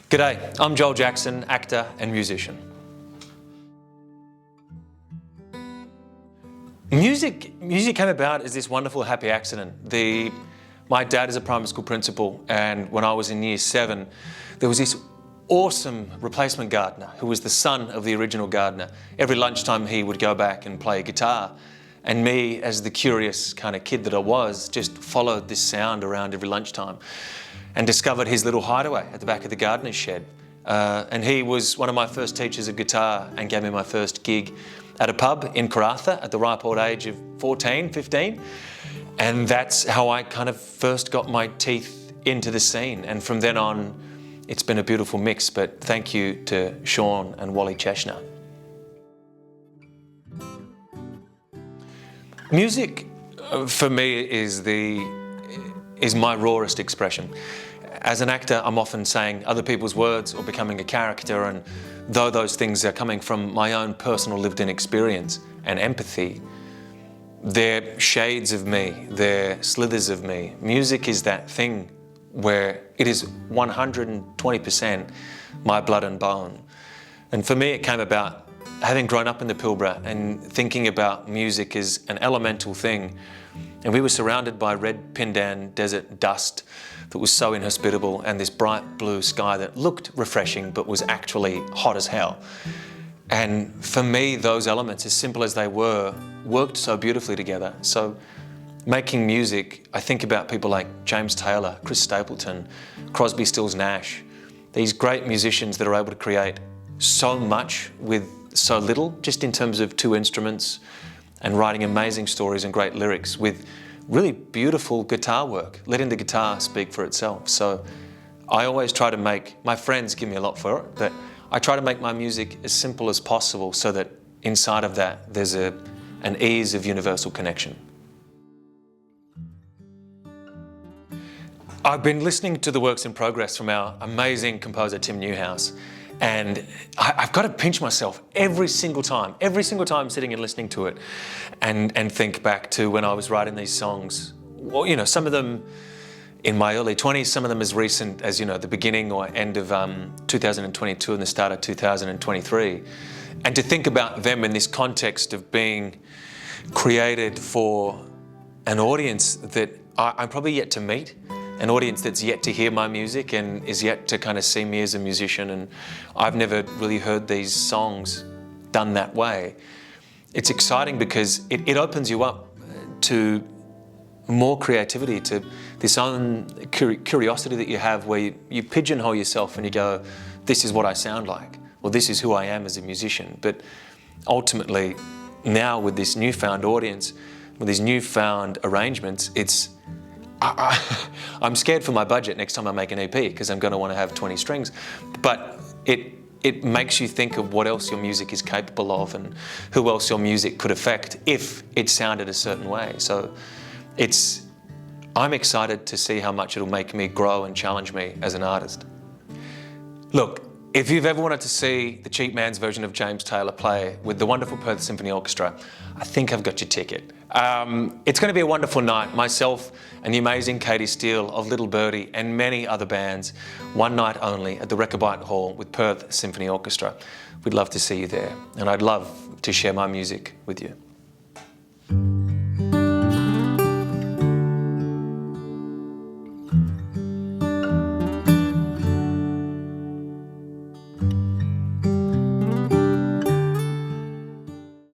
G'day, I'm Joel Jackson, actor and musician. Music came about as this wonderful happy accident. My dad is a primary school principal, and when I was in year 7, there was this awesome replacement gardener who was the son of the original gardener. Every lunchtime he would go back and play guitar, and me, as the curious kind of kid that I was, just followed this sound around every lunchtime and discovered his little hideaway at the back of the gardener's shed. And he was one of my first teachers of guitar and gave me my first gig at a pub in Karratha at the ripe old age of 14, 15. And that's how I kind of first got my teeth into the scene. And from then on, it's been a beautiful mix, but thank you to Sean and Wally Cheshner. Music, for me, is my rawest expression. As an actor, I'm often saying other people's words or becoming a character, and though those things are coming from my own personal lived-in experience and empathy, they're shades of me, they're slithers of me. Music is that thing where it is 120% my blood and bone. And for me, it came about having grown up in the Pilbara and thinking about music as an elemental thing. And we were surrounded by red Pindan desert dust that was so inhospitable, and this bright blue sky that looked refreshing but was actually hot as hell. And for me, those elements, as simple as they were, worked so beautifully together. So making music, I think about people like James Taylor, Chris Stapleton, Crosby, Stills, Nash, these great musicians that are able to create so much with so little, just in terms of 2 instruments, and writing amazing stories and great lyrics with really beautiful guitar work, letting the guitar speak for itself. So I always try to make, my friends give me a lot for it, but I try to make my music as simple as possible so that inside of that there's an ease of universal connection. I've been listening to the works in progress from our amazing composer Tim Newhouse, and I've got to pinch myself every single time sitting and listening to it and think back to when I was writing these songs. Well, you know, some of them in my early 20s, some of them as recent as, you know, the beginning or end of 2022 and the start of 2023. And to think about them in this context of being created for an audience that I'm probably yet to meet, an audience that's yet to hear my music and is yet to kind of see me as a musician, and I've never really heard these songs done that way. It's exciting because it opens you up to more creativity, to this own curiosity that you have where you pigeonhole yourself and you go, this is what I sound like, or this is who I am as a musician. But ultimately, now with this newfound audience, with these newfound arrangements, I'm scared for my budget next time I make an EP because I'm going to want to have 20 strings. But it makes you think of what else your music is capable of and who else your music could affect if it sounded a certain way. So I'm excited to see how much it'll make me grow and challenge me as an artist. Look, if you've ever wanted to see the cheap man's version of James Taylor play with the wonderful Perth Symphony Orchestra, I think I've got your ticket. It's going to be a wonderful night. Myself and the amazing Katie Steele of Little Birdie and many other bands, one night only at the Rechabite Hall with Perth Symphony Orchestra. We'd love to see you there, and I'd love to share my music with you.